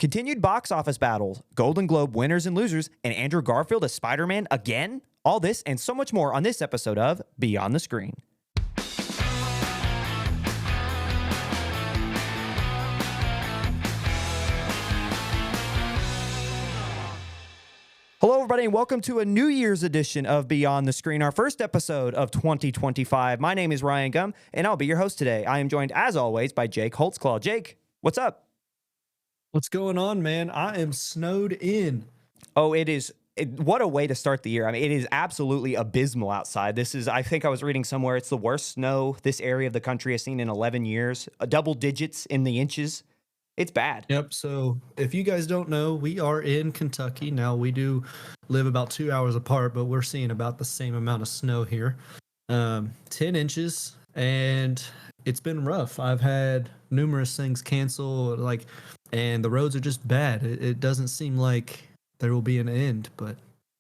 Continued box office battles, Golden Globe winners and losers, and Andrew Garfield as Spider-Man again? All this and so much more on this episode of Beyond the Screen. Hello, everybody, and welcome to a New Year's edition of Beyond the Screen, our first episode of 2025. My name is Ryan Gum, and I'll be your host today. I am joined, as always, by Jake Holtzclaw. Jake, what's up? What's going on, man? I am snowed in. Oh, what a way to start the year. I mean, it is absolutely abysmal outside. I think I was reading somewhere, it's the worst snow this area of the country has seen in 11 years, double digits in the inches. It's bad. Yep. So if you guys don't know, we are in Kentucky. Now, we do live about 2 hours apart, but we're seeing about the same amount of snow here. 10 inches, and it's been rough. I've had numerous things cancel, and the roads are just bad. It doesn't seem like there will be an end, but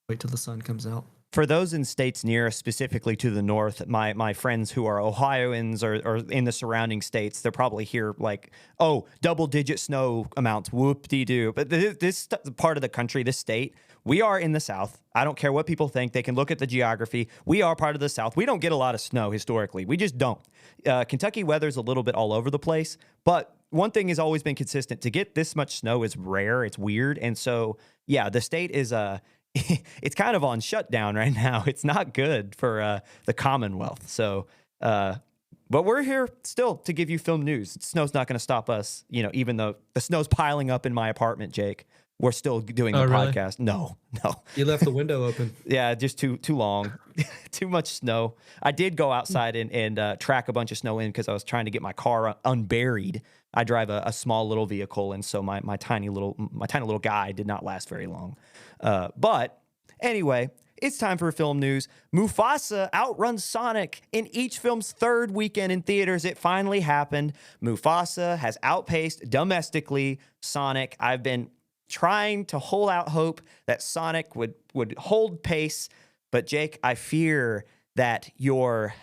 wait till the sun comes out. For those in states near, specifically to the north, my friends who are Ohioans or in the surrounding states, they're probably here like, oh, double-digit snow amounts, whoop-de-doo. But this part of the country, this state, we are in the South. I don't care what people think. They can look at the geography. We are part of the South. We don't get a lot of snow historically. We just don't. Kentucky weather's a little bit all over the place, but one thing has always been consistent. To get this much snow is rare. It's weird. And so, yeah, the state is it's kind of on shutdown right now. It's not good for the Commonwealth. So, but we're here still to give you film news. Snow's not going to stop us, even though the snow's piling up in my apartment, Jake. We're still doing the podcast. No. You left the window open. Yeah, just too long. Too much snow. I did go outside and track a bunch of snow in because I was trying to get my car unburied. I drive a small little vehicle, and so my tiny little guy did not last very long. But anyway, it's time for film news. Mufasa outruns Sonic in each film's third weekend in theaters. It finally happened. Mufasa has outpaced domestically Sonic. I've been trying to hold out hope that Sonic would hold pace, but Jake, I fear that your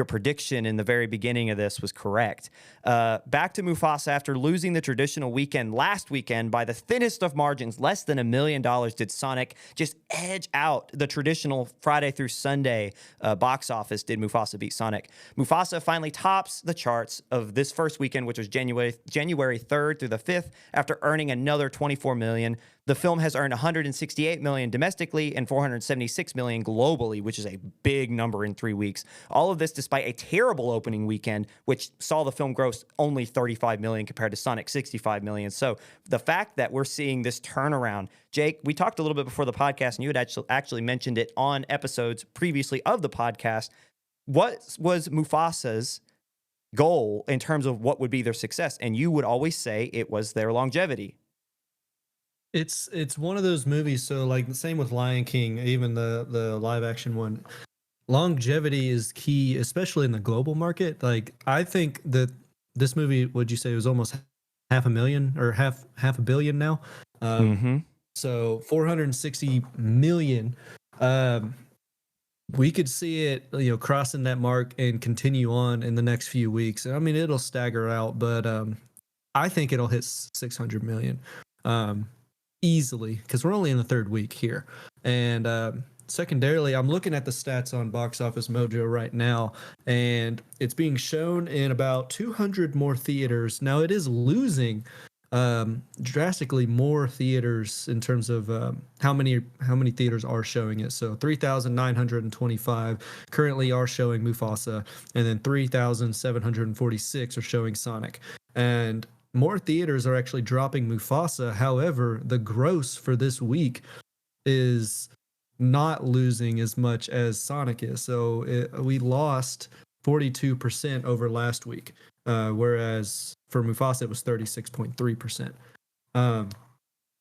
prediction in the very beginning of this was correct. Back to Mufasa after losing the traditional weekend last weekend by the thinnest of margins, less than $1 million, did Sonic just edge out the traditional Friday through Sunday box office. Did Mufasa beat Sonic? Mufasa finally tops the charts of this first weekend, which was January 3rd through the 5th, after earning another $24 million. The film has earned $168 million domestically and $476 million globally, which is a big number in 3 weeks. All of this despite a terrible opening weekend, which saw the film gross only $35 million compared to Sonic's $65 million. So the fact that we're seeing this turnaround, Jake, we talked a little bit before the podcast, and you had actually mentioned it on episodes previously of the podcast. What was Mufasa's goal in terms of what would be their success? And you would always say it was their longevity. It's one of those movies. So like the same with Lion King, even the live action one. Longevity is key, especially in the global market. Like I think that this movie, would you say, was almost half a million or half a billion now? So 460 million. We could see it, crossing that mark and continue on in the next few weeks. I mean, it'll stagger out, but I think it'll hit 600 million. Easily, because we're only in the third week here. And secondarily, I'm looking at the stats on Box Office Mojo right now, and it's being shown in about 200 more theaters. Now, it is losing drastically more theaters in terms of how many theaters are showing it. So 3,925 currently are showing Mufasa, and then 3,746 are showing Sonic. And more theaters are actually dropping Mufasa. However, the gross for this week is not losing as much as Sonic is. So we lost 42% over last week, whereas for Mufasa it was 36.3%.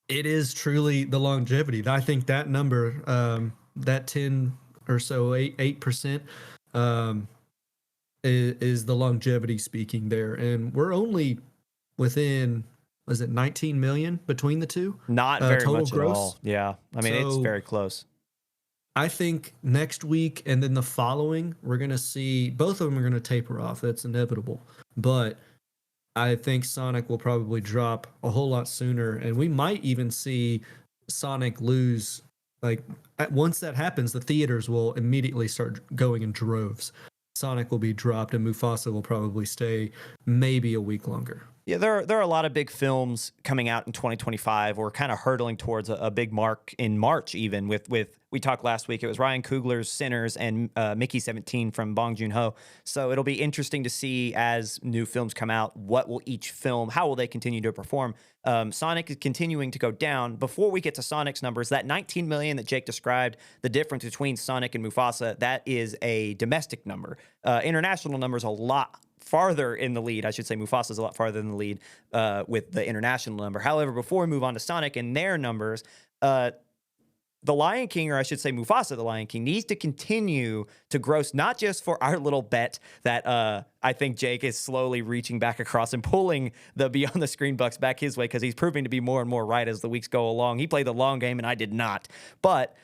It is truly the longevity. I think that number, that 10 or so, 8%, is the longevity speaking there. And we're only within, was it 19 million between the two? Not very total much gross? at all. Yeah. I mean, it's very close. I think next week and then the following, we're going to see both of them are going to taper off. That's inevitable. But I think Sonic will probably drop a whole lot sooner, and we might even see Sonic lose. Like once that happens, the theaters will immediately start going in droves. Sonic will be dropped, and Mufasa will probably stay maybe a week longer. Yeah, there are a lot of big films coming out in 2025. We're kind of hurtling towards a big mark in March, even with we talked last week. It was Ryan Coogler's Sinners and Mickey 17 from Bong Joon-ho. So it'll be interesting to see as new films come out. What will each film? How will they continue to perform? Sonic is continuing to go down. Before we get to Sonic's numbers, that 19 million that Jake described, the difference between Sonic and Mufasa, that is a domestic number. International numbers a lot farther in the lead. I should say Mufasa is a lot farther in the lead with the international number. However, before we move on to Sonic and their numbers, the Lion King, or I should say Mufasa, the Lion King, needs to continue to gross, not just for our little bet that I think Jake is slowly reaching back across and pulling the Beyond the Screen bucks back his way because he's proving to be more and more right as the weeks go along. He played the long game and I did not. But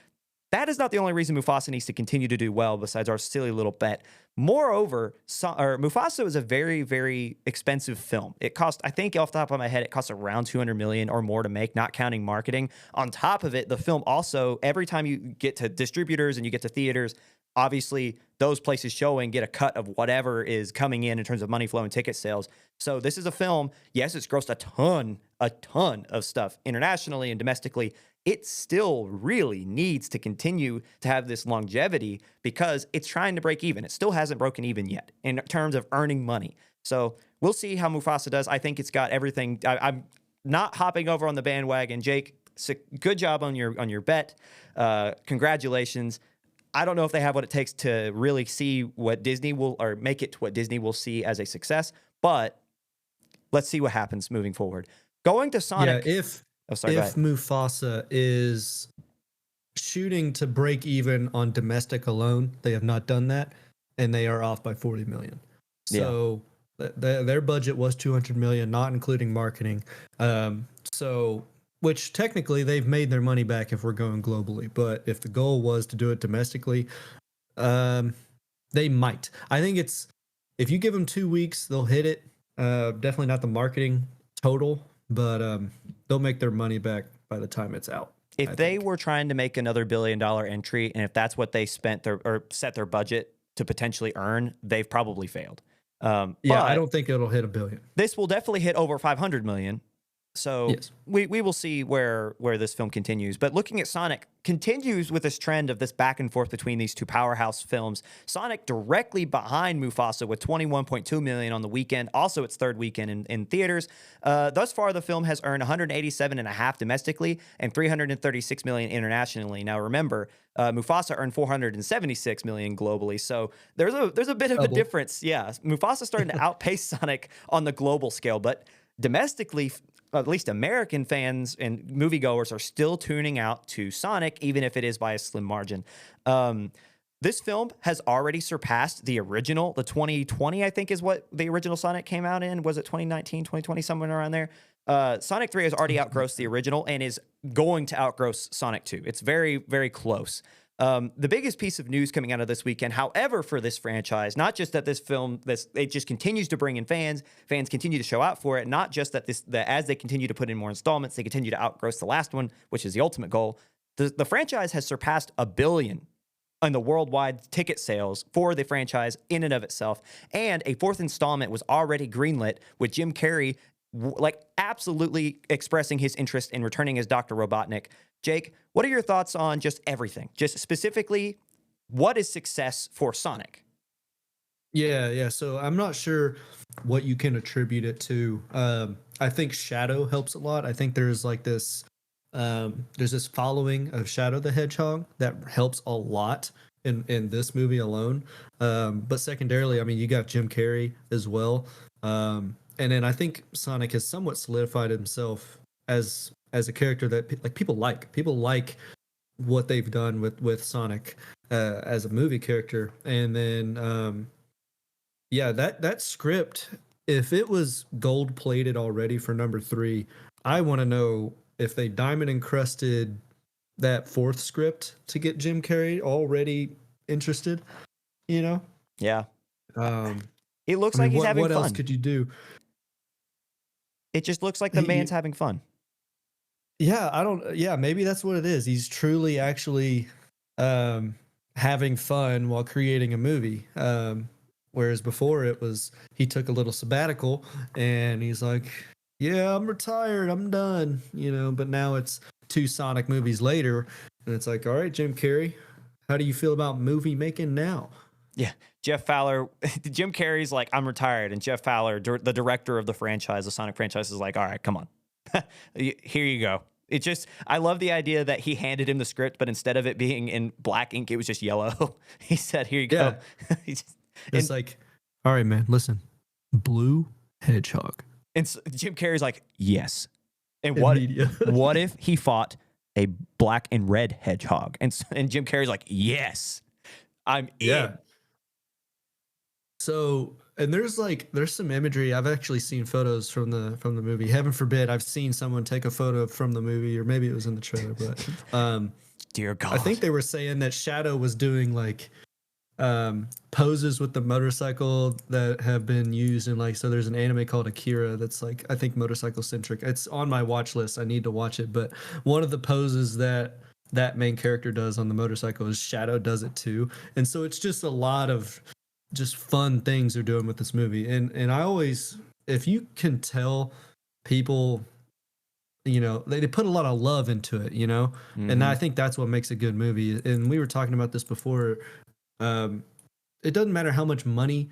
that is not the only reason Mufasa needs to continue to do well besides our silly little bet. Moreover, Mufasa is a very, very expensive film. It cost, I think off the top of my head, it costs around 200 million or more to make, not counting marketing. On top of it, the film also, every time you get to distributors and you get to theaters, obviously those places showing get a cut of whatever is coming in terms of money flow and ticket sales. So this is a film, yes, it's grossed a ton of stuff internationally and domestically. It still really needs to continue to have this longevity because it's trying to break even. It still hasn't broken even yet in terms of earning money. So we'll see how Mufasa does. I think it's got everything. I'm not hopping over on the bandwagon. Jake, good job on your bet. Congratulations. I don't know if they have what it takes to really see what Disney will, or make it to what Disney will see as a success, but let's see what happens moving forward. Going to Sonic. Yeah, if Mufasa is shooting to break even on domestic alone, they have not done that, and they are off by 40 million. So their budget was 200 million, not including marketing. So which technically they've made their money back if we're going globally. But if the goal was to do it domestically, they might. I think it's, if you give them 2 weeks, they'll hit it. Definitely not the marketing total, but they'll make their money back by the time it's out. If they were trying to make another $1 billion entry, and if that's what they spent or set their budget to potentially earn, they've probably failed. I don't think it'll hit $1 billion. This will definitely hit over 500 million. So yes, we will see where this film continues. But looking at Sonic, continues with this trend of this back and forth between these two powerhouse films. Sonic directly behind Mufasa with 21.2 million on the weekend, also its third weekend in theaters. Thus far, the film has earned 187.5 domestically and 336 million internationally. Now, remember, Mufasa earned 476 million globally, so there's a bit of a difference. Yeah, Mufasa's starting to outpace Sonic on the global scale, but domestically, at least American fans and moviegoers are still tuning out to Sonic, even if it is by a slim margin. This film has already surpassed the original. The 2020, I think, is what the original Sonic came out in. Was it 2019, 2020, somewhere around there? Sonic 3 has already outgrossed the original and is going to outgross Sonic 2. It's very, very close. The biggest piece of news coming out of this weekend, however, for this franchise, not just that this film, it just continues to bring in fans continue to show out for it, not just that as they continue to put in more installments, they continue to outgross the last one, which is the ultimate goal. The franchise has surpassed $1 billion in the worldwide ticket sales for the franchise in and of itself, and a fourth installment was already greenlit with Jim Carrey absolutely expressing his interest in returning as Dr. Robotnik. Jake, what are your thoughts on just everything? Just specifically, what is success for Sonic? Yeah. So I'm not sure what you can attribute it to. I think Shadow helps a lot. I think there's there's this following of Shadow the Hedgehog that helps a lot in this movie alone. But secondarily, I mean, you got Jim Carrey as well. And then I think Sonic has somewhat solidified himself as a character that people like. People like what they've done with Sonic as a movie character. And then that script, if it was gold plated already for number 3, I want to know if they diamond encrusted that fourth script to get Jim Carrey already interested, Yeah. It looks like he's having fun. What else could you do? It just looks like the man's having fun. Yeah, I don't. Yeah, maybe that's what it is. He's truly actually having fun while creating a movie. Whereas before it was he took a little sabbatical and he's like, "Yeah, I'm retired. I'm done." But now it's two Sonic movies later, and it's like, "All right, Jim Carrey, how do you feel about movie making now?" Yeah. Jeff Fowler, Jim Carrey's like, I'm retired. And Jeff Fowler, the director of the franchise, the Sonic franchise, is like, all right, come on. Here you go. It just, I love the idea that he handed him the script, but instead of it being in black ink, it was just yellow. He said, here you go. Yeah. It's like, all right, man, listen, blue hedgehog. And so Jim Carrey's like, yes. And Immediate. what if he fought a black and red hedgehog? And Jim Carrey's like, yes, I'm in. So, and there's some imagery. I've actually seen photos from the movie. Heaven forbid I've seen someone take a photo from the movie, or maybe it was in the trailer, but dear God. I think they were saying that Shadow was doing like poses with the motorcycle that have been used in so there's an anime called Akira that's like, I think, motorcycle centric. It's on my watch list. I need to watch it, but one of the poses that main character does on the motorcycle is Shadow does it too. And so it's just a lot of just fun things they're doing with this movie. And I always, if you can tell people, they put a lot of love into it, and I think that's what makes a good movie. And we were talking about this before. It doesn't matter how much money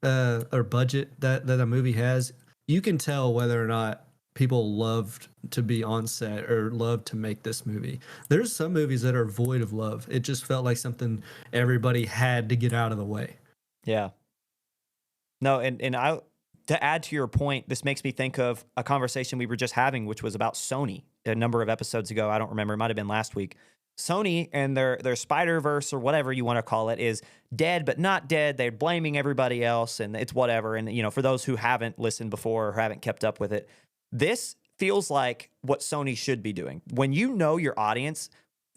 or budget that a movie has. You can tell whether or not people loved to be on set or loved to make this movie. There's some movies that are void of love. It just felt like something everybody had to get out of the way. Yeah. No, and I, to add to your point, this makes me think of a conversation we were just having, which was about Sony a number of episodes ago. I don't remember. It might have been last week. Sony and their Spider-Verse, or whatever you want to call it, is dead but not dead. They're blaming everybody else, and it's whatever. And, for those who haven't listened before or haven't kept up with it, this feels like what Sony should be doing. When you know your audience,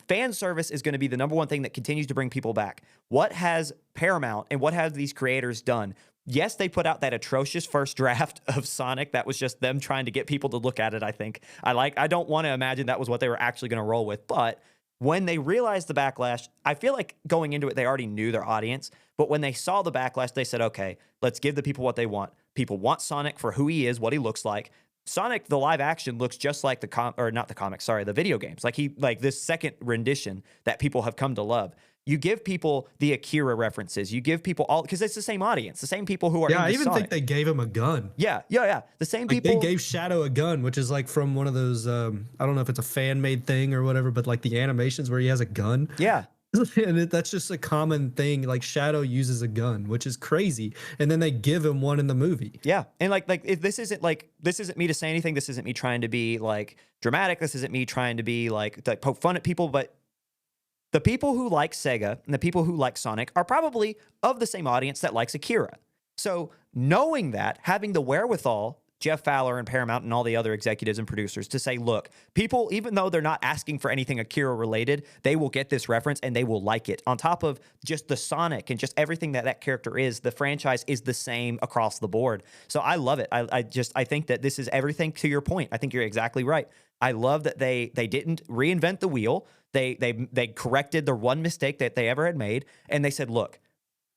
fan service is going to be the number one thing that continues to bring people back. What has Paramount and what have these creators done? Yes, they put out that atrocious first draft of Sonic. That was just them trying to get people to look at it, I think. I don't want to imagine that was what they were actually going to roll with. But when they realized the backlash, I feel like going into it, they already knew their audience. But when they saw the backlash, they said, okay, let's give the people what they want. People want Sonic for who he is, what he looks like. Sonic, the live action, looks just like the video games. Like this second rendition that people have come to love. You give people the Akira references. You give people all, because it's the same audience, the same people who are. Yeah, I even Sonic. think they gave him a gun. Yeah. The same people. They gave Shadow a gun, which is like from one of those. I don't know if it's a fan made thing or whatever, but like the animations where he has a gun. Yeah. And that's just a common thing. Like Shadow uses a gun, which is crazy, and then they give him one in the movie. Yeah, and this isn't me to say anything. This isn't me trying to be like dramatic. This isn't me trying to be like poke fun at people. But the people who like Sega and the people who like Sonic are probably of the same audience that likes Akira. So knowing that, having the wherewithal, Jeff Fowler and Paramount and all the other executives and producers, to say, look, people, even though they're not asking for anything Akira related, they will get this reference and they will like it. On top of just the Sonic and just everything that character is, the franchise is the same across the board. So I love it. I think that this is everything to your point. I think you're exactly right. I love that they didn't reinvent the wheel. They corrected the one mistake that they ever had made. And they said, look,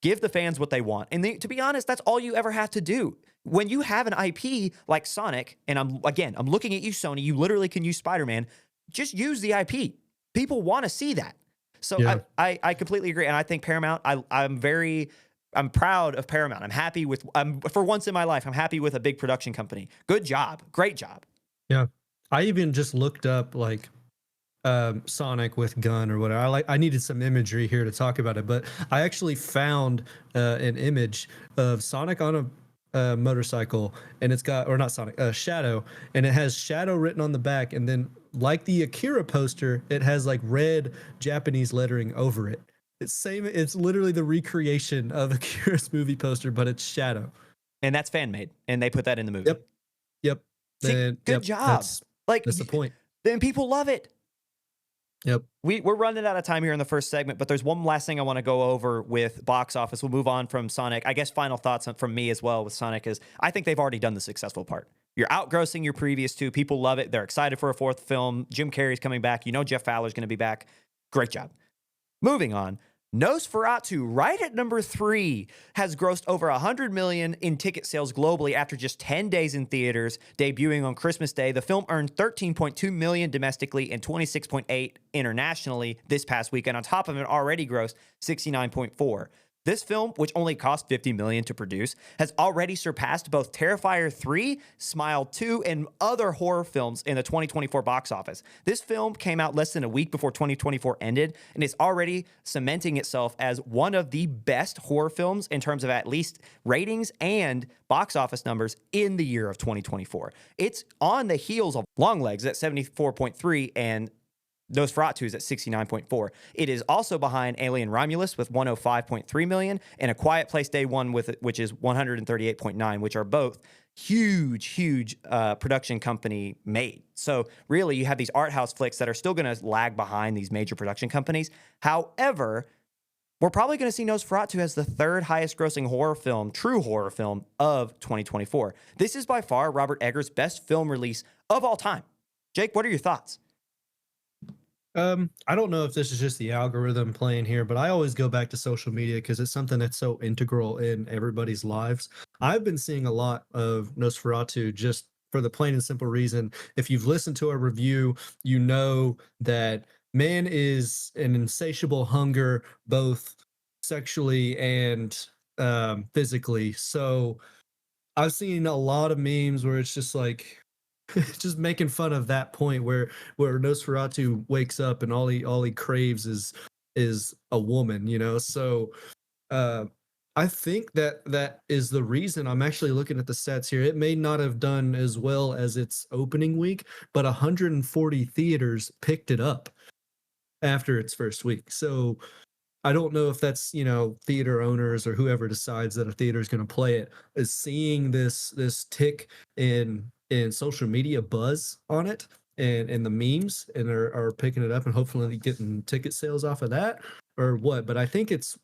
give the fans what they want. And to be honest, that's all you ever have to do. When you have an IP like Sonic, and I'm looking at you, Sony, you literally can use Spider-Man. Just use the IP. People want to see that. So yeah. I completely agree. And I think Paramount, I'm proud of Paramount. I'm happy with, for once in my life, I'm happy with a big production company. Good job. Great job. Yeah. I even just looked up like Sonic with gun or whatever. I needed some imagery here to talk about it, but I actually found an image of Sonic on a motorcycle, and it's got, or not Sonic, Shadow, and it has Shadow written on the back, and then like the Akira poster, it has like red Japanese lettering over it. It's literally the recreation of Akira's movie poster, but it's Shadow. And that's fan made, and they put that in the movie. Yep. See, good job. That's the point. Then people love it. Yep. We're running out of time here in the first segment, but there's one last thing I want to go over with box office. We'll move on from Sonic. I guess final thoughts from me as well with Sonic is I think they've already done the successful part. You're outgrossing your previous two. People love it. They're excited for a fourth film. Jim Carrey's coming back. You know Jeff Fowler's going to be back. Great job. Moving on. Nosferatu, right at number 3, has grossed over 100 million in ticket sales globally after just 10 days in theaters, debuting on Christmas Day. The film earned 13.2 million domestically and 26.8 internationally this past weekend. On top of it, already grossed 69.4. This film, which only cost $50 million to produce, has already surpassed both Terrifier 3, Smile 2, and other horror films in the 2024 box office. This film came out less than a week before 2024 ended, and it's already cementing itself as one of the best horror films in terms of at least ratings and box office numbers in the year of 2024. It's on the heels of Longlegs at 74.3 and Nosferatu is at 69.4. It is also behind Alien Romulus with 105.3 million and A Quiet Place Day One which is 138.9, which are both huge production company made. So really, you have these art house flicks that are still going to lag behind these major production companies. However, we're probably going to see Nosferatu as the third highest grossing horror film, true horror film of 2024. This is by far Robert Eggers' best film release of all time. Jake, what are your thoughts? I don't know if this is just the algorithm playing here, but I always go back to social media because it's something that's so integral in everybody's lives. I've been seeing a lot of Nosferatu just for the plain and simple reason. If you've listened to a review, you know that man is an insatiable hunger, both sexually and physically. So I've seen a lot of memes where it's just like, just making fun of that point where Nosferatu wakes up and all he craves is a woman, you know. So I think that is the reason. I'm actually looking at the stats here. It may not have done as well as its opening week, but 140 theaters picked it up after its first week. So I don't know if that's, you know, theater owners or whoever decides that a theater is going to play it is seeing this tick in social media buzz on it and the memes and are picking it up and hopefully getting ticket sales off of that or what. But I think it's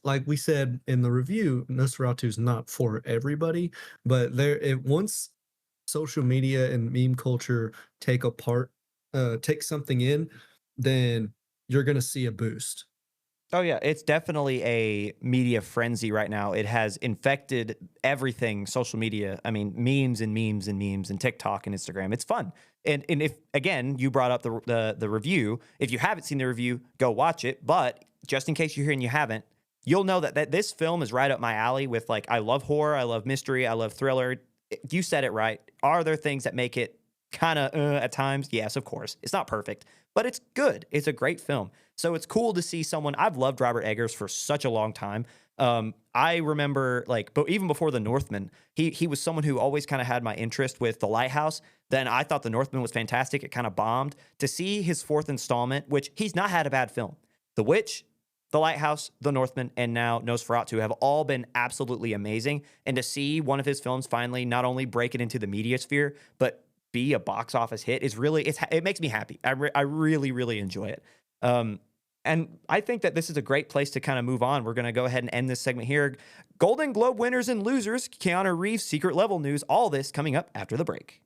like we said in the review, Nosferatu is not for everybody, but once social media and meme culture take something in, then you're going to see a boost. Oh, yeah. It's definitely a media frenzy right now. It has infected everything social media. I mean, memes and TikTok and Instagram. It's fun. And if, again, you brought up the review, if you haven't seen the review, go watch it. But just in case you're here and you haven't, you'll know that this film is right up my alley with, like, I love horror, I love mystery, I love thriller. You said it right. Are there things that make it kind of at times? Yes, of course. It's not perfect, but it's good. It's a great film. So it's cool to see someone. I've loved Robert Eggers for such a long time. I remember, like, but even before The Northman, he was someone who always kind of had my interest with The Lighthouse. Then I thought The Northman was fantastic. It kind of bombed. To see his fourth installment, which he's not had a bad film, The Witch, The Lighthouse, The Northman, and now Nosferatu have all been absolutely amazing. And to see one of his films finally not only break it into the media sphere, but be a box office hit is really, it makes me happy. I really enjoy it. And I think that this is a great place to kind of move on. We're going to go ahead and end this segment here. Golden Globe winners and losers, Keanu Reeves, secret level news, all this coming up after the break.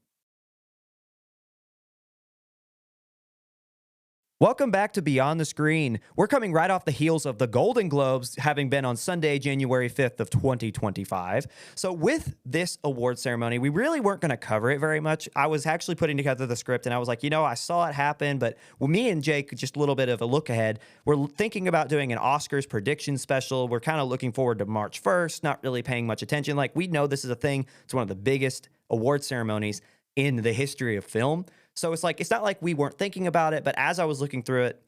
Welcome back to Beyond the Screen. We're coming right off the heels of the Golden Globes having been on Sunday, January 5th of 2025. So with this award ceremony, we really weren't going to cover it very much. I was actually putting together the script and I was like, I saw it happen, but me and Jake, just a little bit of a look ahead, we're thinking about doing an Oscars prediction special. We're kind of looking forward to March 1st, not really paying much attention. Like, we know this is a thing. It's one of the biggest award ceremonies in the history of film. So it's like, it's not like we weren't thinking about it, but as I was looking through it,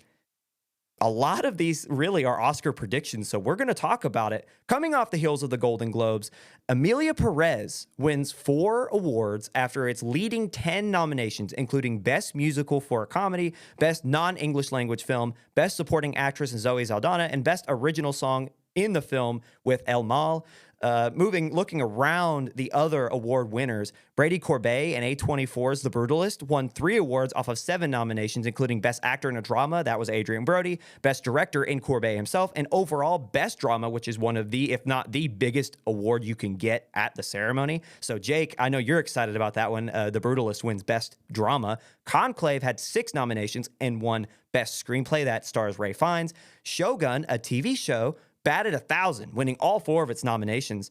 a lot of these really are Oscar predictions. So we're going to talk about it. Coming off the heels of the Golden Globes, Emilia Perez wins 4 awards after its leading 10 nominations, including Best Musical for a Comedy, Best Non-English Language Film, Best Supporting Actress in Zoe Saldana, and Best Original Song in the film with El Mal. Looking around the other award winners, Brady Corbet and A24's The Brutalist won 3 awards off of 7 nominations, including Best Actor in a Drama, that was Adrian Brody, Best Director in Corbet himself, and overall Best Drama, which is one of the, if not the biggest award you can get at the ceremony. So Jake, I know you're excited about that one. The Brutalist wins Best Drama. Conclave had 6 nominations and won Best Screenplay, that stars Ray Fiennes. Shogun, a TV show, batted 1,000, winning all 4 of its nominations.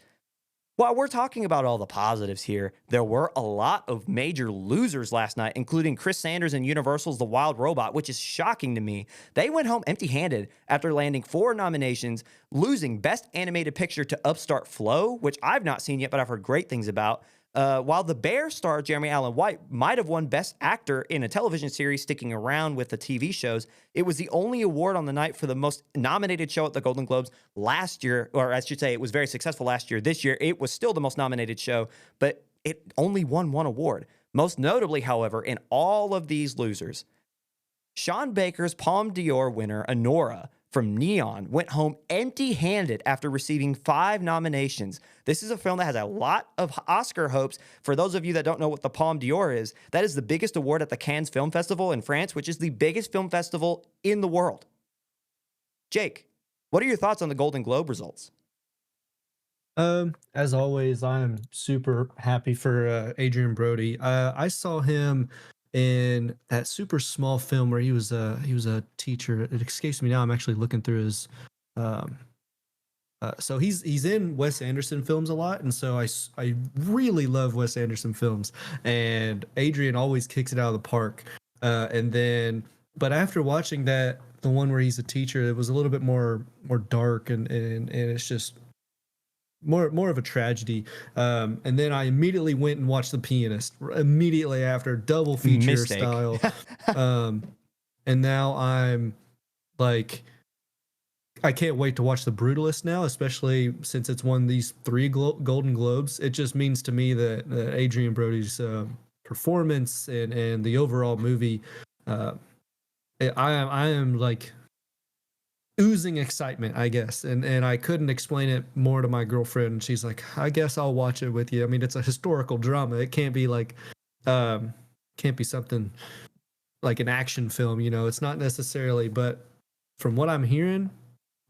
While we're talking about all the positives here, there were a lot of major losers last night, including Chris Sanders and Universal's The Wild Robot, which is shocking to me. They went home empty-handed after landing 4 nominations, losing Best Animated Picture to Upstart Flow, which I've not seen yet, but I've heard great things about. While the Bear star Jeremy Allen White might have won Best Actor in a television series sticking around with the TV shows, it was the only award on the night for the most nominated show at the Golden Globes last year, or I should say it was very successful last year. This year, it was still the most nominated show, but it only won 1 award. Most notably, however, in all of these losers, Sean Baker's Palme d'Or winner, Honora, from Neon, went home empty-handed after receiving 5 nominations. This is a film that has a lot of Oscar hopes. For those of you that don't know what the Palme d'Or is, that is the biggest award at the Cannes Film Festival in France, which is the biggest film festival in the world. Jake, what are your thoughts on the Golden Globe results? As always, I'm super happy for Adrian Brody. I saw him in that super small film where he was a teacher. It escapes me now. I'm actually looking through his. So he's in Wes Anderson films a lot, and so I really love Wes Anderson films, and Adrian always kicks it out of the park. But after watching the one where he's a teacher, it was a little bit more dark, and it's just more of a tragedy. And then I immediately went and watched The Pianist immediately after, double feature Mistake. style. And now I'm like, I can't wait to watch The Brutalist now, especially since it's won these 3 Golden Globes. It just means to me that Adrian Brody's performance and the overall movie, I am like oozing excitement, I guess, and I couldn't explain it more to my girlfriend. She's like, I guess I'll watch it with you. I mean, it's a historical drama. It can't be like can't be something like an action film, it's not necessarily, but from what I'm hearing,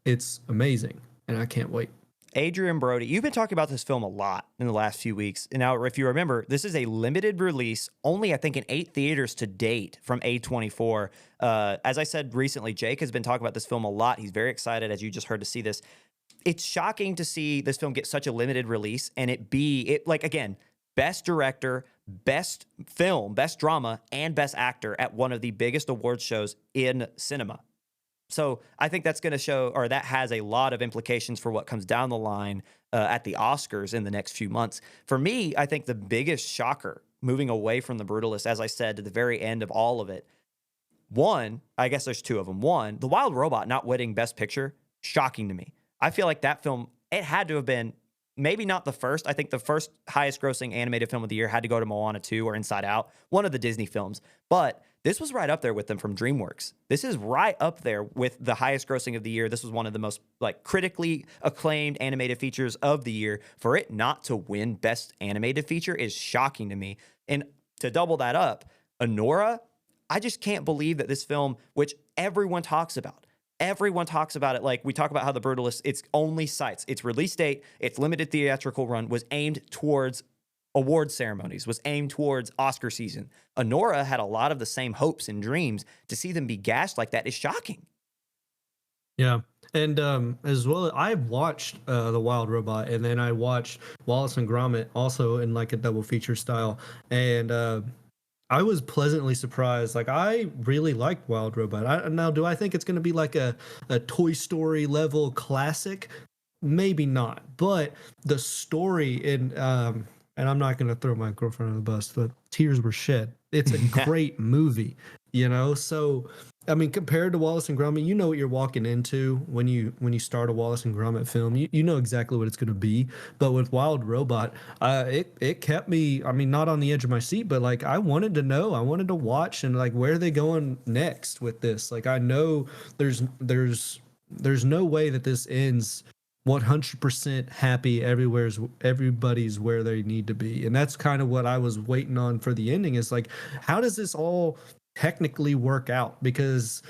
it's amazing, and I can't wait. Adrian Brody, you've been talking about this film a lot in the last few weeks. And now, if you remember, this is a limited release, only I think in 8 theaters to date from A24. As I said recently, Jake has been talking about this film a lot. He's very excited, as you just heard, to see this. It's shocking to see this film get such a limited release and again, Best Director, Best Film, Best Drama, and Best Actor at one of the biggest award shows in cinema. So I think that's going to show, or that has a lot of implications for what comes down the line at the Oscars in the next few months. For me, I think the biggest shocker moving away from The Brutalist, as I said, to the very end of all of it, one, I guess there's 2 of them. One, The Wild Robot not winning Best Picture, shocking to me. I feel like that film, it had to have been maybe not the first. I think the first highest grossing animated film of the year had to go to Moana 2 or Inside Out, one of the Disney films. But this was right up there with them from DreamWorks. This is right up there with the highest grossing of the year. This was one of the most critically acclaimed animated features of the year. For it not to win Best Animated Feature is shocking to me. And to double that up, Honora, I just can't believe that this film, which everyone talks about it. Like we talk about how The Brutalist, its only sites, its release date, its limited theatrical run was aimed towards award ceremonies, was aimed towards Oscar season. Honora had a lot of the same hopes and dreams. To see them be gashed like that is shocking. Yeah. And as well, I've watched The Wild Robot, and then I watched Wallace and Gromit also in like a double feature style. And I was pleasantly surprised. Like, I really liked Wild Robot. Now, do I think it's going to be like a Toy Story level classic? Maybe not. But the story and I'm not going to throw my girlfriend on the bus, but tears were shed. It's a great movie, So, I mean, compared to Wallace and Gromit, you know what you're walking into when you start a Wallace and Gromit film. You know exactly what it's going to be. But with Wild Robot, it kept me, I mean, not on the edge of my seat, but like I wanted to know, I wanted to watch, and like where are they going next with this? Like I know there's no way that this ends 100% happy. Everybody's where they need to be, and that's kind of what I was waiting on for the ending. Is like, how does this all technically work out? Because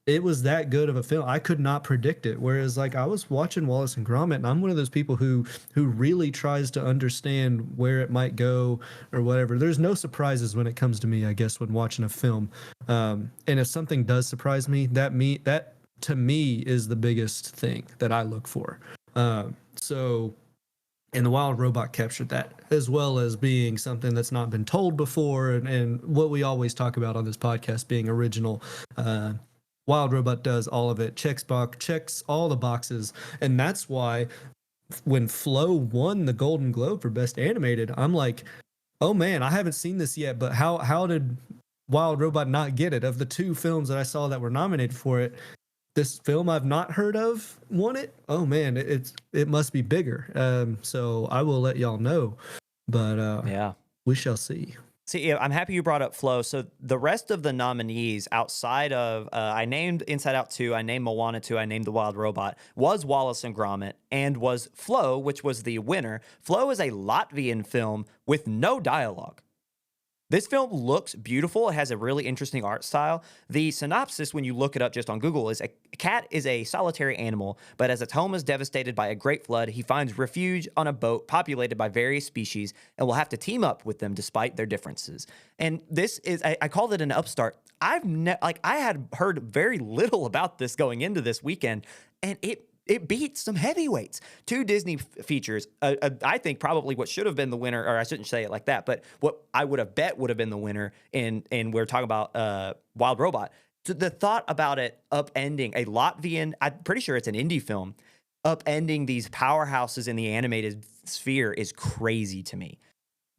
it was that good of a film. I could not predict it. Whereas, like, I was watching Wallace and Gromit, and I'm one of those people who really tries to understand where it might go or whatever. There's no surprises when it comes to me, I guess, when watching a film. And if something does surprise me, that to me is the biggest thing that I look for. So, and the Wild Robot captured that, as well as being something that's not been told before, and what we always talk about on this podcast being original. Wild Robot does all of it, checks all the boxes, and that's why when Flo won the Golden Globe for Best Animated, I'm like, oh man, I haven't seen this yet, but how did Wild Robot not get it? Of the two films that I saw that were nominated for it, this film I've not heard of won it. Oh man, it must be bigger. So I will let y'all know, but Yeah. we shall see. See, yeah, I'm happy you brought up Flow. So the rest of the nominees outside of, I named Inside Out 2, I named Moana 2, I named The Wild Robot, was Wallace and Gromit, and was Flow, which was the winner. Flow is a Latvian film with no dialogue. This film looks beautiful. It has a really interesting art style. The synopsis, when you look it up just on Google, is a cat is a solitary animal, but as its home is devastated by a great flood, he finds refuge on a boat populated by various species and will have to team up with them despite their differences. And this is, I called it an upstart. I had heard very little about this going into this weekend, and it beats some heavyweights. Two Disney features. I think probably what should have been the winner, or I shouldn't say it like that, but what I would have bet would have been the winner. And we're talking about Wild Robot. So the thought about it upending a Latvian, I'm pretty sure it's an indie film, upending these powerhouses in the animated sphere is crazy to me.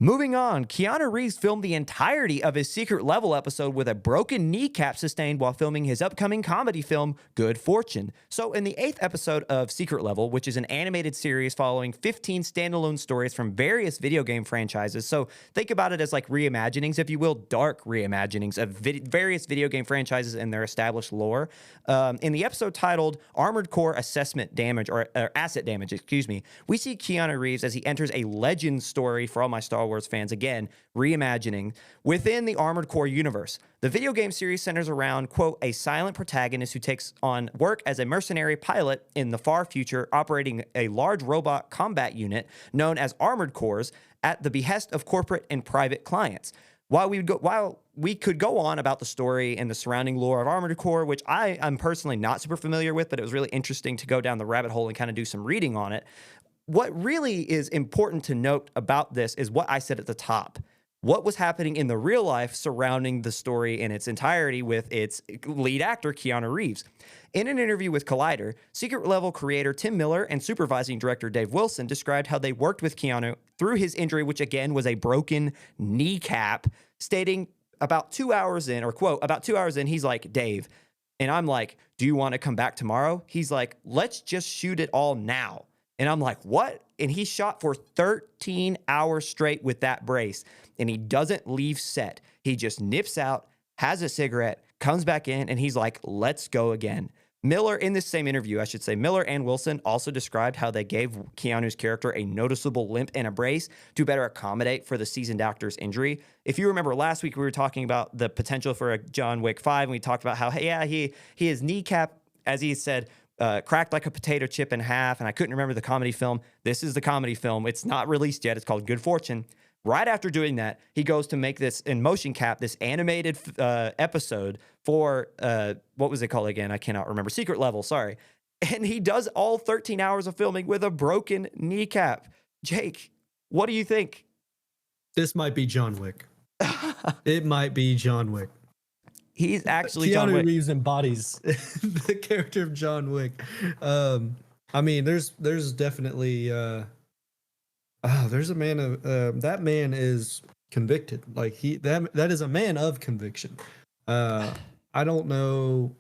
Moving on, Keanu Reeves filmed the entirety of his Secret Level episode with a broken kneecap sustained while filming his upcoming comedy film, Good Fortune. So in the 8th episode of Secret Level, which is an animated series following 15 standalone stories from various video game franchises, so think about it as like reimaginings, if you will, dark reimaginings of various video game franchises and their established lore. In the episode titled Armored Core Assessment Damage, or Asset Damage, excuse me, we see Keanu Reeves as he enters a legend story for all my Star Wars fans, again, reimagining within the Armored Core universe. The video game series centers around, quote, a silent protagonist who takes on work as a mercenary pilot in the far future, operating a large robot combat unit known as Armored Cores at the behest of corporate and private clients. While we could go on about the story and the surrounding lore of Armored Core, which I'm personally not super familiar with, but it was really interesting to go down the rabbit hole and kind of do some reading on it. What really is important to note about this is what I said at the top. What was happening in the real life surrounding the story in its entirety with its lead actor, Keanu Reeves. In an interview with Collider, Secret Level creator Tim Miller and supervising director Dave Wilson described how they worked with Keanu through his injury, which again was a broken kneecap, stating about 2 hours in, or quote, about 2 hours in, he's like, Dave, and I'm like, do you want to come back tomorrow? He's like, let's just shoot it all now. And I'm like, what? And he shot for 13 hours straight with that brace. And he doesn't leave set. He just nips out, has a cigarette, comes back in, and he's like, let's go again. Miller, in this same interview, I should say, Miller and Wilson also described how they gave Keanu's character a noticeable limp and a brace to better accommodate for the seasoned actor's injury. If you remember last week, we were talking about the potential for a John Wick 5, and we talked about how, his kneecap, as he said, cracked like a potato chip in half, and I couldn't remember the comedy film. This is the comedy film. It's not released yet. It's called Good Fortune. Right after doing that, he goes to make this in motion cap, this animated episode for, what was it called again? I cannot remember. Secret Level, sorry. And he does all 13 hours of filming with a broken kneecap. Jake, what do you think? This might be John Wick. It might be John Wick. He's actually Keanu John Wick. Reeves embodies the character of John Wick. I mean, there's definitely there's a man of that man is convicted. Like that is a man of conviction. I don't know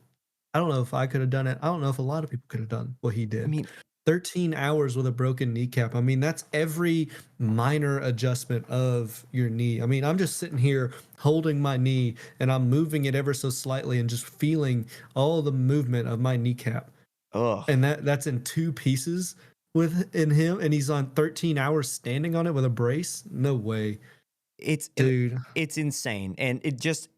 if I could have done it. I don't know if a lot of people could have done what he did. I mean, 13 hours with a broken kneecap. I mean, that's every minor adjustment of your knee. I mean, I'm just sitting here holding my knee and I'm moving it ever so slightly and just feeling all the movement of my kneecap. ugh. And that's in two pieces. in him, and he's on 13 hours standing on it with a brace? No way, It's dude. it's insane, and it just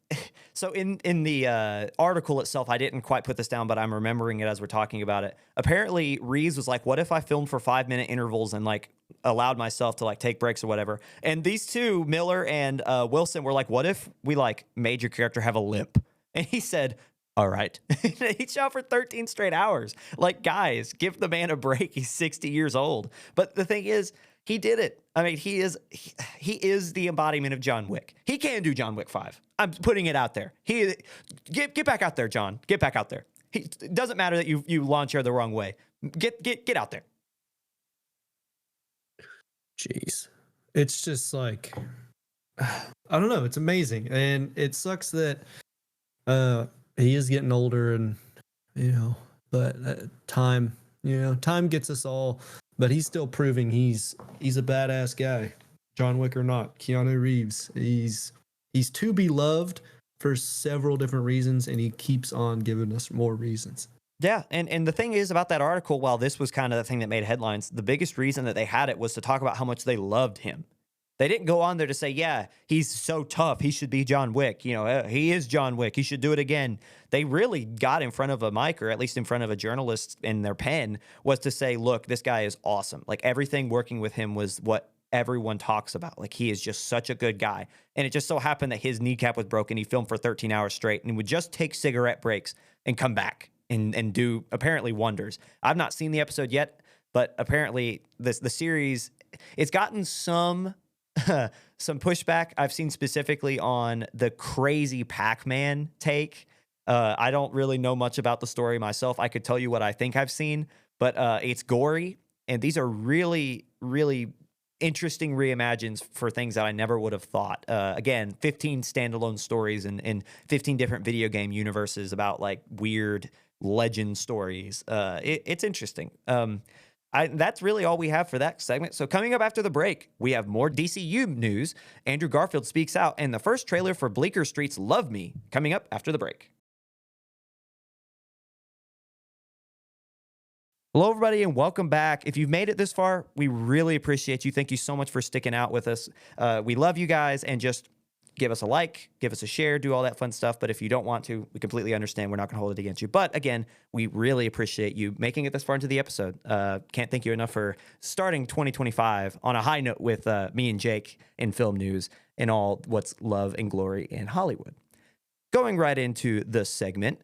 so in the article itself, I didn't quite put this down, but I'm remembering it as we're talking about it. Apparently, Reeves was like, "What if I filmed for 5 minute intervals and like allowed myself to like take breaks or whatever?" And these two, Miller and Wilson, were like, "What if we like made your character have a limp?" And he said, "All right." He shot for 13 straight hours. Like, guys, give the man a break. He's 60 years old. But the thing is, he did it. I mean, he is the embodiment of John Wick. He can do John Wick 5. I'm putting it out there. He get back out there, John. Get back out there. It doesn't matter that you launch her the wrong way. Get out there. Jeez. It's just like I don't know, it's amazing. And it sucks that he is getting older and but time gets us all, but he's still proving he's a badass guy. John Wick or not, Keanu Reeves, he's to be loved for several different reasons, and he keeps on giving us more reasons. Yeah, and the thing is about that article, while this was kind of the thing that made headlines, the biggest reason that they had it was to talk about how much they loved him. They didn't go on there to say, yeah, he's so tough, he should be John Wick. He is John Wick. He should do it again. They really got in front of a mic, or at least in front of a journalist in their pen, was to say, look, this guy is awesome. Like, everything working with him was what everyone talks about. Like, he is just such a good guy. And it just so happened that his kneecap was broken. He filmed for 13 hours straight and would just take cigarette breaks and come back and do apparently wonders. I've not seen the episode yet, but apparently the series, it's gotten some pushback. I've seen specifically on the crazy Pac-Man take. I don't really know much about the story myself. I could tell you what I think I've seen, but it's gory, and these are really, really interesting reimagines for things that I never would have thought. Again, 15 standalone stories and 15 different video game universes about like weird legend stories. It's interesting. That's really all we have for that segment. So coming up after the break, we have more DCU news. Andrew Garfield speaks out, and the first trailer for Bleecker Street's Love Me coming up after the break. Hello, everybody, and welcome back. If you've made it this far, we really appreciate you. Thank you so much for sticking out with us. We love you guys, and just give us a like, give us a share, do all that fun stuff. But if you don't want to, we completely understand. We're not going to hold it against you. But again, we really appreciate you making it this far into the episode. Can't thank you enough for starting 2025 on a high note with me and Jake in film news and all what's love and glory in Hollywood. Going right into the segment,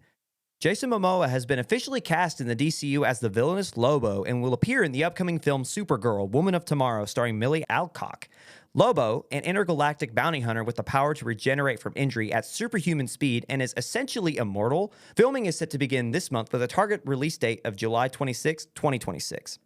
Jason Momoa has been officially cast in the DCU as the villainous Lobo and will appear in the upcoming film Supergirl, Woman of Tomorrow, starring Millie Alcock. Lobo, an intergalactic bounty hunter with the power to regenerate from injury at superhuman speed and is essentially immortal, filming is set to begin this month with a target release date of July 26, 2026.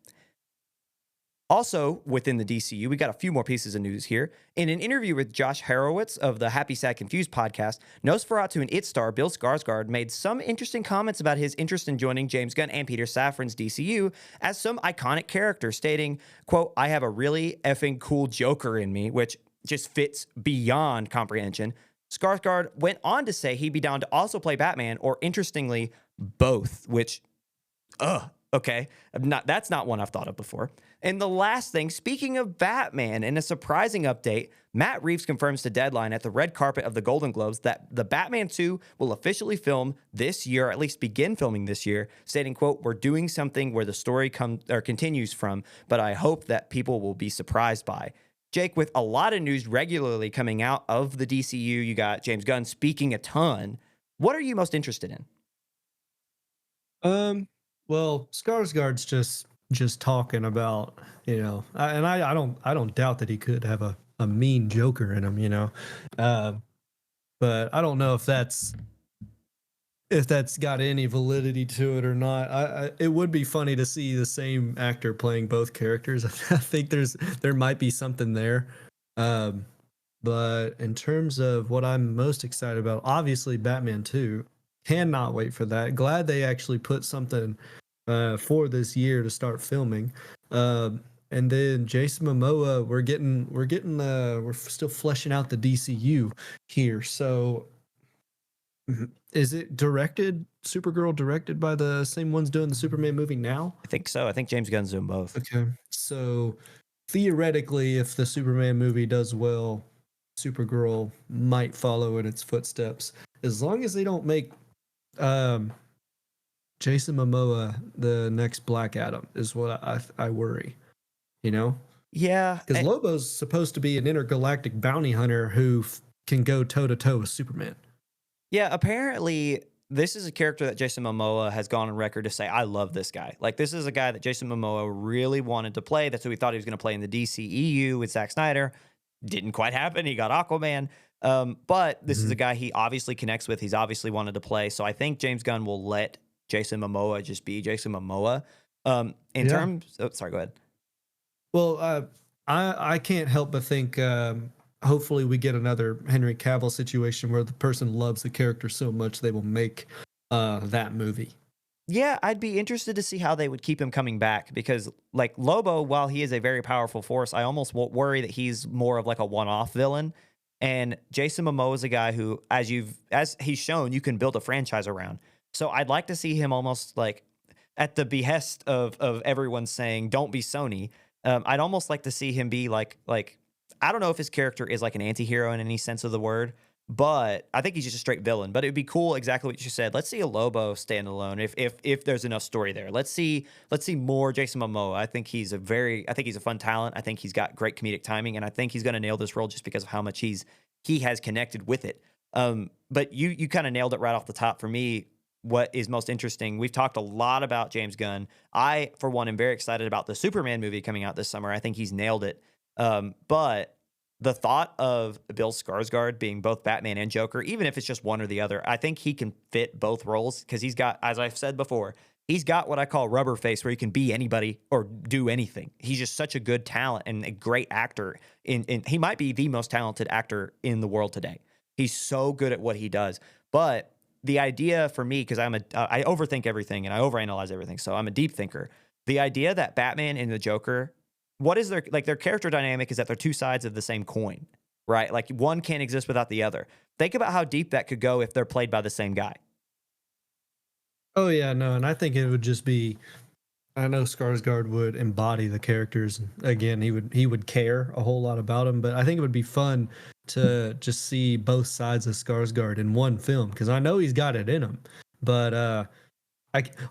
Also, within the DCU, we got a few more pieces of news here. In an interview with Josh Horowitz of the Happy Sad Confused podcast, Nosferatu and It star Bill Skarsgård made some interesting comments about his interest in joining James Gunn and Peter Safran's DCU as some iconic character, stating, quote, "I have a really effing cool Joker in me," which just fits beyond comprehension. Skarsgård went on to say he'd be down to also play Batman, or interestingly, both, which, okay, that's not one I've thought of before. And the last thing, speaking of Batman, in a surprising update, Matt Reeves confirms to Deadline at the red carpet of the Golden Globes that the Batman 2 will officially film this year, or at least begin filming this year, stating, quote, "We're doing something where the story continues from, but I hope that people will be surprised by." Jake, with a lot of news regularly coming out of the DCU, you got James Gunn speaking a ton. What are you most interested in? Well, Skarsgård's just talking about, I don't doubt that he could have a mean Joker in him, but I don't know if that's got any validity to it or not. It would be funny to see the same actor playing both characters. I think there might be something there. But in terms of what I'm most excited about, obviously Batman 2. Cannot wait for that. Glad they actually put something for this year to start filming. And then Jason Momoa, we're still fleshing out the DCU here. So Mhm. Is it directed, Supergirl directed by the same ones doing the Superman movie now? I think so. I think James Gunn's doing both. Okay. So theoretically, if the Superman movie does well, Supergirl might follow in its footsteps. As long as they don't make um, Jason Momoa the next Black Adam, is what I worry. You know, Yeah, because Lobo's supposed to be an intergalactic bounty hunter who can go toe to toe with Superman. yeah. Apparently, this is a character that Jason Momoa has gone on record to say, "I love this guy." Like, this is a guy that Jason Momoa really wanted to play. That's who he thought he was going to play in the DCEU with Zack Snyder. Didn't quite happen. He got Aquaman. But this is a Mhm. guy he obviously connects with. He's obviously wanted to play. So I think James Gunn will let Jason Momoa just be Jason Momoa. In Yeah. terms, oh, sorry, go ahead. Well, I can't help but think. Hopefully, we get another Henry Cavill situation where the person loves the character so much they will make that movie. Yeah, I'd be interested to see how they would keep him coming back because, like Lobo, while he is a very powerful force, I almost worry that he's more of like a one-off villain. And Jason Momoa is a guy who, as he's shown, you can build a franchise around. So I'd like to see him almost like at the behest of everyone saying, "Don't be Sony." I'd almost like to see him be like I don't know if his character is like an anti-hero in any sense of the word, but I think he's just a straight villain. But it'd be cool, exactly what you said. Let's see a Lobo standalone if there's enough story there. Let's see more Jason Momoa. I think he's a fun talent. I think he's got great comedic timing, and I think he's going to nail this role just because of how much he has connected with it. But you kind of nailed it right off the top for me. What is most interesting? We've talked a lot about James Gunn. I, for one, am very excited about the Superman movie coming out this summer. I think he's nailed it. But the thought of Bill Skarsgård being both Batman and Joker, even if it's just one or the other, I think he can fit both roles because he's got, as I've said before, he's got what I call rubber face where he can be anybody or do anything. He's just such a good talent and a great actor. He might be the most talented actor in the world today. He's so good at what he does. But the idea for me, because I overthink everything and I overanalyze everything, so I'm a deep thinker. The idea that Batman and the Joker, what is their character dynamic is that they're two sides of the same coin, right? Like one can't exist without the other. Think about how deep that could go if they're played by the same guy. Oh yeah, no, and I think it would just be. I know Skarsgård would embody the characters. Again, he would care a whole lot about them, but I think it would be fun to just see both sides of Skarsgård in one film because I know he's got it in him. But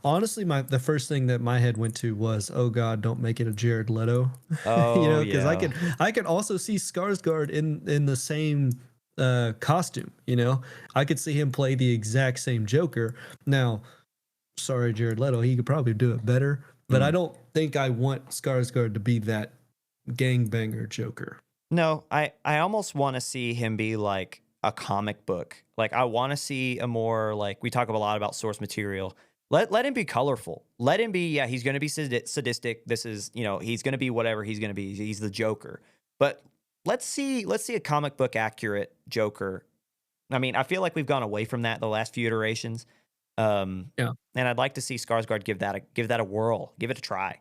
honestly, the first thing that my head went to was, oh God, don't make it a Jared Leto, Oh because I yeah. could I could also see Skarsgård in the same costume. I could see him play the exact same Joker. Now, sorry, Jared Leto, he could probably do it better, but I Mm. don't think I want Skarsgård to be that gangbanger Joker. No, I almost want to see him be like a comic book. Like I want to see a more like we talk a lot about source material. Let him be colorful. Let him be, yeah, he's going to be sadistic. This is, he's going to be whatever he's going to be. He's the Joker. But let's see a comic book accurate Joker. I mean, I feel like we've gone away from that the last few iterations. Yeah. And I'd like to see Skarsgård give that a whirl. Give it a try.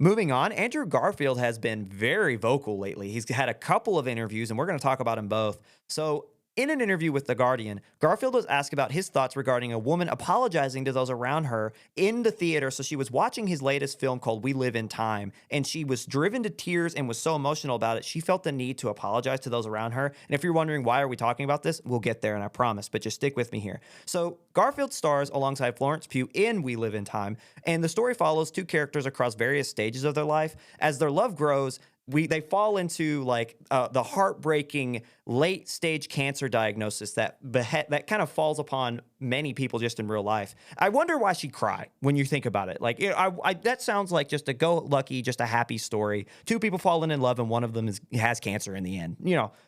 Moving on, Andrew Garfield has been very vocal lately. He's had a couple of interviews, and we're going to talk about them both. So, in an interview with The Guardian, Garfield was asked about his thoughts regarding a woman apologizing to those around her in the theater. So, she was watching his latest film called We Live in Time, and she was driven to tears and was so emotional about it. She felt the need to apologize to those around her. And if you're wondering why are we talking about this, we'll get there, and I promise, but just stick with me here. So, Garfield stars alongside Florence Pugh in We Live in Time, and the story follows two characters across various stages of their life. As their love grows, they fall into like the heartbreaking late stage cancer diagnosis that kind of falls upon many people just in real life. I wonder why she'd cry when you think about it. Like that sounds like just a go lucky, just a happy story. Two people falling in love and one of them has cancer in the end.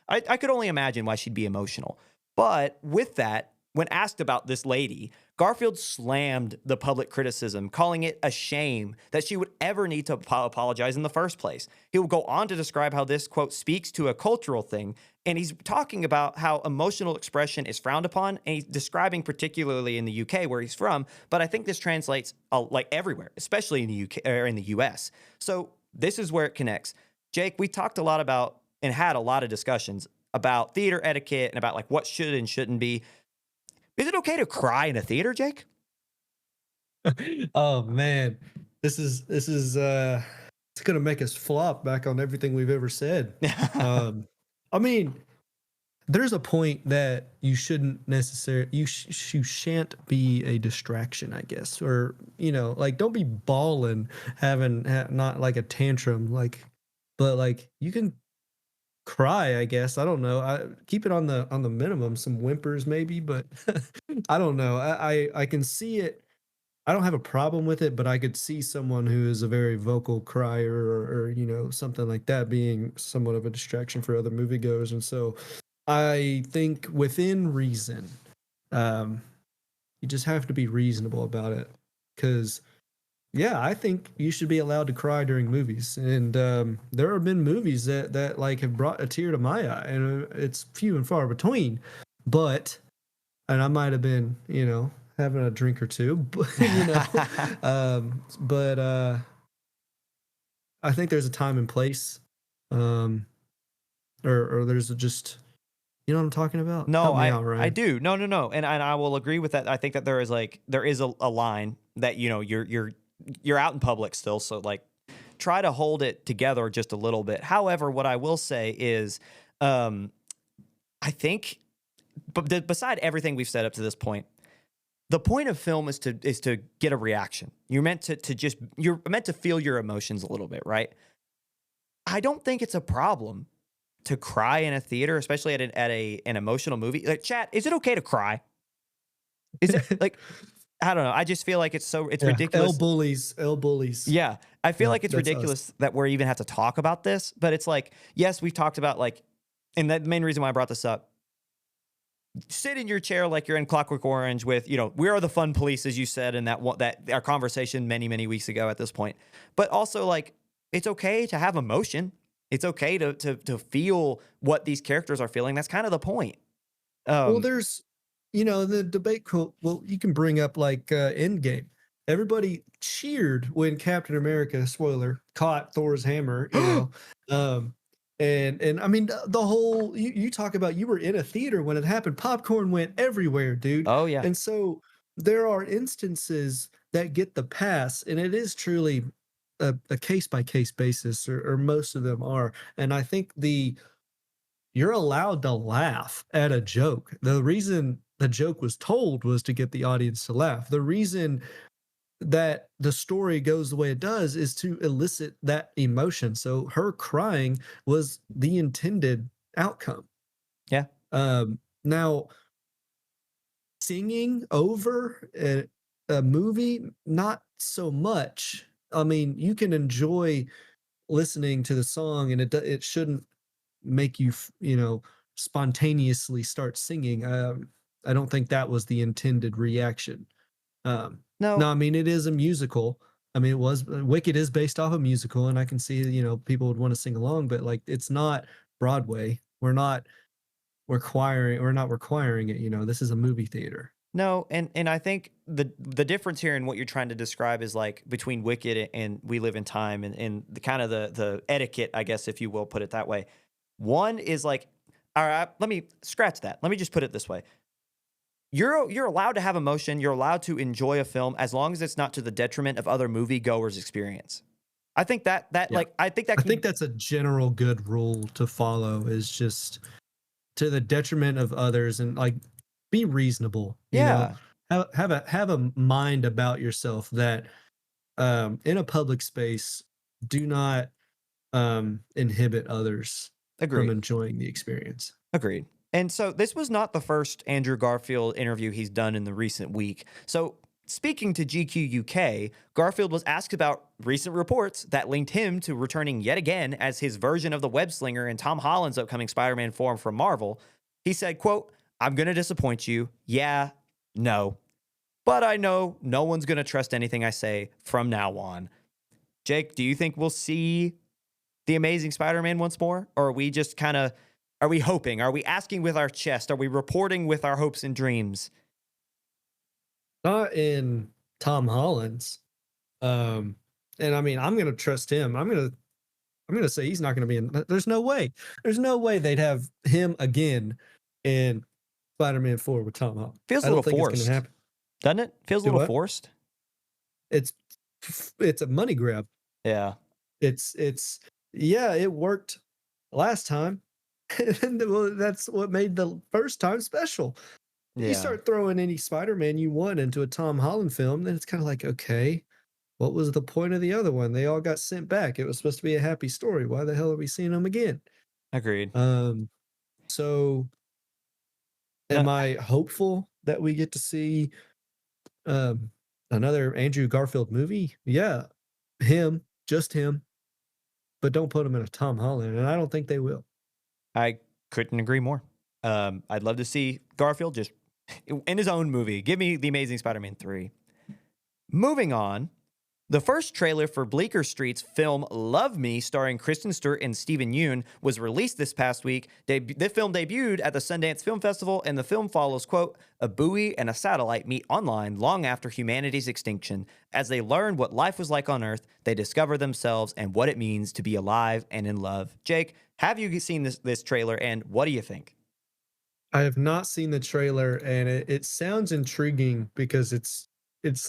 I could only imagine why she'd be emotional. But with that, when asked about this lady, Garfield slammed the public criticism, calling it a shame that she would ever need to apologize in the first place. He will go on to describe how this, quote, speaks to a cultural thing, and he's talking about how emotional expression is frowned upon, and he's describing particularly in the UK where he's from, but I think this translates like everywhere, especially in the UK or in the US. So this is where it connects. Jake, we talked a lot about and had a lot of discussions about theater etiquette and about like what should and shouldn't be. Is it okay to cry in a theater, Jake? Oh man, this is it's gonna make us flop back on everything we've ever said. Um, I mean, there's a point that you shouldn't necessarily you shan't be a distraction, I guess, or like don't be bawling, not like a tantrum, like, but like you can cry, I guess. I don't know. I keep it on the minimum, some whimpers maybe, but I don't know. I can see it. I don't have a problem with it, but I could see someone who is a very vocal crier or something like that being somewhat of a distraction for other moviegoers. And so I think within reason, um, you just have to be reasonable about it. Because, yeah, I think you should be allowed to cry during movies. And there have been movies that like have brought a tear to my eye, and it's few and far between. But and I might have been, having a drink or two, but, but I think there's a time and place, um, or there's just, you know what I'm talking about? No, Help me I out, I Ryan. do. No, no, no. And I will agree with that. I think that there is a line that you're out in public still, so like try to hold it together just a little bit. However, what I will say is um I think beside everything we've said up to this point, the point of film is to get a reaction. You're meant to just you're meant to feel your emotions a little bit, right? I don't think it's a problem to cry in a theater, especially an emotional movie. Like, chat, is it okay to cry? Is it like I don't know. I just feel like it's Yeah, L ridiculous. bullies, L bullies. Yeah, I feel Yeah, like it's that's us. ridiculous that we're even have to talk about this. But it's like, yes, we've talked about like, and the main reason why I brought this up. Sit in your chair like you're in Clockwork Orange with, we are the fun police, as you said in that our conversation many weeks ago at this point. But also like it's okay to have emotion. It's okay to feel what these characters are feeling. That's kind of the point. Well, Um, there's, the debate. Well, you can bring up like Endgame. Everybody cheered when Captain America, spoiler, caught Thor's hammer. Um, and I mean the whole you talk about you were in a theater when it happened. Popcorn went everywhere, dude. oh yeah, And so there are instances that get the pass, and it is truly a case by case basis, or most of them are. And I think you're allowed to laugh at a joke. The reason the joke was told was to get the audience to laugh. The reason that the story goes the way it does is to elicit that emotion. So her crying was the intended outcome. yeah. Now, singing over a movie, not so much. I mean, you can enjoy listening to the song, and it shouldn't make you spontaneously start singing. I don't think that was the intended reaction. No, No, I mean it is a musical. I mean, it was Wicked is based off a musical, and I can see people would want to sing along, but like it's not Broadway. We're not requiring it. This is a movie theater. no, and I think the difference here in what you're trying to describe is like between Wicked and We Live in Time and the kind of the etiquette, I guess, if you will put it that way. One is like, all right, let me scratch that. Let me just put it this way. You're allowed to have emotion. You're allowed to enjoy a film as long as it's not to the detriment of other moviegoers' experience. I think that Yeah. like I think that I think can that's a general good rule to follow, is just to the detriment of others, and like be reasonable. yeah, Have a mind about yourself that in a public space, do not inhibit others from agreed. enjoying the experience. Agreed. And so this was not the first Andrew Garfield interview he's done in the recent week. So speaking to GQ UK, Garfield was asked about recent reports that linked him to returning yet again as his version of the web slinger in Tom Holland's upcoming Spider-Man form from Marvel. He said, quote, "I'm going to disappoint you. Yeah, no. But I know no one's going to trust anything I say from now on." Jake, do you think we'll see the Amazing Spider-Man once more? Or are we just kind of are we hoping? Are we asking with our chest? Are we reporting with our hopes and dreams? Not in Tom Holland's. Um, and I mean, I'm gonna trust him. I'm gonna say he's not gonna be in. There's no way. There's no way they'd have him again in Spider-Man 4 with Tom Holland. Feels I a little don't think it's gonna forced, happen. doesn't it? Feels a Do little what? forced. It's it's a money grab. Yeah, It's yeah, it worked last time. And well, that's what made the first time special. You yeah, start throwing any Spider-Man you want into a Tom Holland film, then it's kind of like, okay, what was the point of the other one? They all got sent back. It was supposed to be a happy story. Why the hell are we seeing them again? agreed. Um, so No, am I hopeful that we get to see um another Andrew Garfield movie? Yeah, him, just him, but don't put him in a Tom Holland, and I don't think they will. I couldn't agree more. I'd love to see Garfield just in his own movie. Give me the Amazing Spider-Man 3. Moving on, the first trailer for Bleecker Street's film Love Me, starring Kristen Stewart and Stephen Yeun, was released this past week. The film debuted at the Sundance Film Festival, and the film follows, quote, a buoy and a satellite meet online long after humanity's extinction. As they learn what life was like on Earth, they discover themselves and what it means to be alive and in love. Jake, have you seen this trailer, and what do you think? I have not seen the trailer, and it sounds intriguing because it's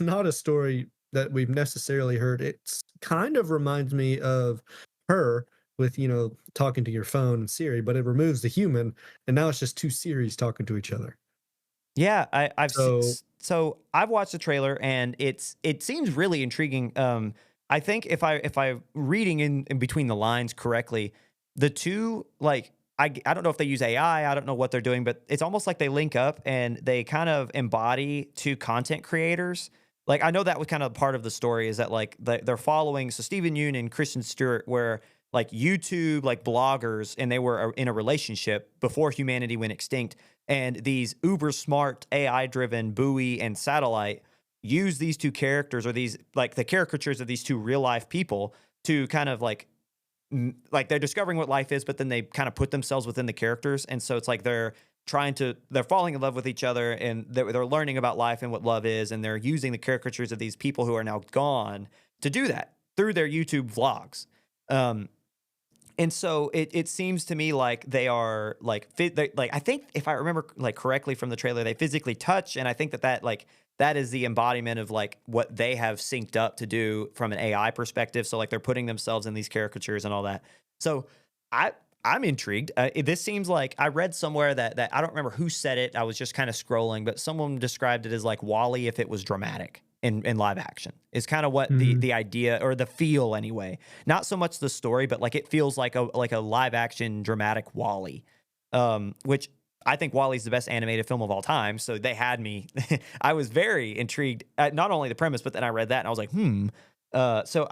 not a story that we've necessarily heard. It's kind of reminds me of Her with, talking to your phone and Siri, but it removes the human, and now it's just two Siris talking to each other. Yeah, So, so I've watched the trailer and it seems really intriguing. I think if I reading in between the lines correctly, the two like I don't know if they use AI, I don't know what they're doing, but it's almost like they link up and they kind of embody two content creators. Like I know that was kind of part of the story is that like they're following so Stephen Yeun and Kristen Stewart were like YouTube like bloggers and they were in a relationship before humanity went extinct and these uber smart AI driven buoy and satellite use these two characters or these like the caricatures of these two real life people to kind of like they're discovering what life is but then they kind of put themselves within the characters and so it's like they're falling in love with each other and they're learning about life and what love is and they're using the caricatures of these people who are now gone to do that through their YouTube vlogs. um and so it seems to me like they are like like I think if I remember like correctly from the trailer, they physically touch, and I think that like that is the embodiment of like what they have synced up to do from an AI perspective. So like they're putting themselves in these caricatures and all that. So I I'm intrigued. This seems like I read somewhere that I don't remember who said it. I was just kind of scrolling, but someone described it as like Wally if it was dramatic in live action. Is kind of what mhm. the idea or the feel anyway. Not so much the story, but like it feels like a live action dramatic Wally, which I think Wally's the best animated film of all time. So they had me. I was very intrigued at not only the premise, but then I read that and I was like, hmm. So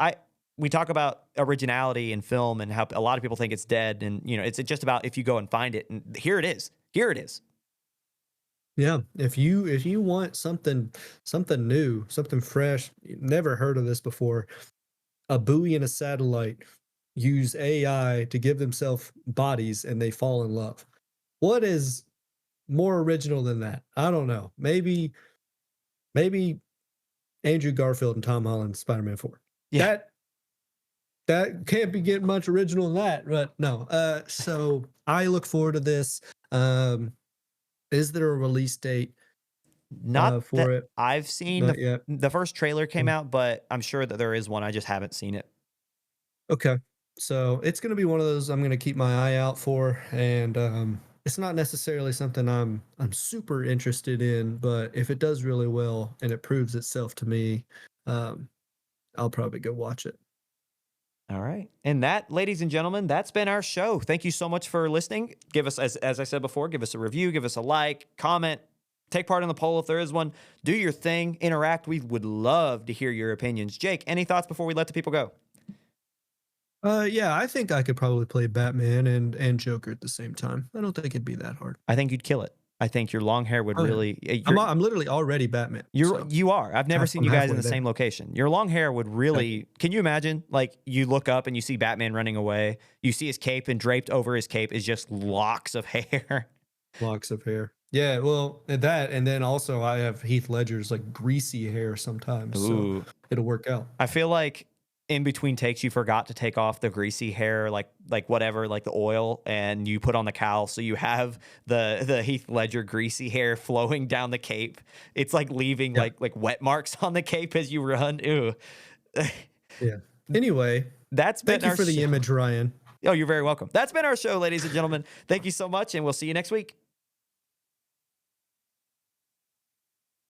we talk about originality in film and how a lot of people think it's dead, and it's just about if you go and find it, and here it is. Here it is. Yeah, if you want something new, something fresh, never heard of this before, a buoy and a satellite use AI to give themselves bodies and they fall in love. What is more original than that? I don't know. Maybe Andrew Garfield and Tom Holland Spider-Man 4. Yeah. That that can't be getting much original than that, but no. So I look forward to this. Um, is there a release date Not for that it? I've seen Not yet. the first trailer came Mm. out, but I'm sure that there is one. I just haven't seen it. Okay. So it's gonna be one of those I'm gonna keep my eye out for, and it's not necessarily something I'm super interested in, but if it does really well and it proves itself to me, um, I'll probably go watch it. All right. And that, ladies and gentlemen, that's been our show. Thank you so much for listening. Give us, as I said before, give us a review, give us a like, comment, take part in the poll if there is one. Do your thing, interact. We would love to hear your opinions. Jake, any thoughts before we let the people go? Yeah, I think I could probably play Batman and Joker at the same time. I don't think it'd be that hard. I think you'd kill it. I think your long hair would Oh yeah, really. I'm literally already Batman, so You are. I've never seen I'm you guys in halfway the there. same location. Your long hair would Okay. really. Can you imagine? Like you look up and you see Batman running away. You see his cape, and draped over his cape is just locks of hair. Locks of hair. Yeah, well, that and then also I have Heath Ledger's like greasy hair sometimes, so Ooh. it'll work out. I feel like in between takes you forgot to take off the greasy hair, like whatever, like the oil, and you put on the cowl, so you have the Heath Ledger greasy hair flowing down the cape. It's like leaving Yeah. like wet marks on the cape as you run. Ew. Yeah. Anyway, That's been thank you our for the show. image, Ryan. Oh, you're very welcome. That's been our show, ladies and gentlemen. Thank you so much, and we'll see you next week.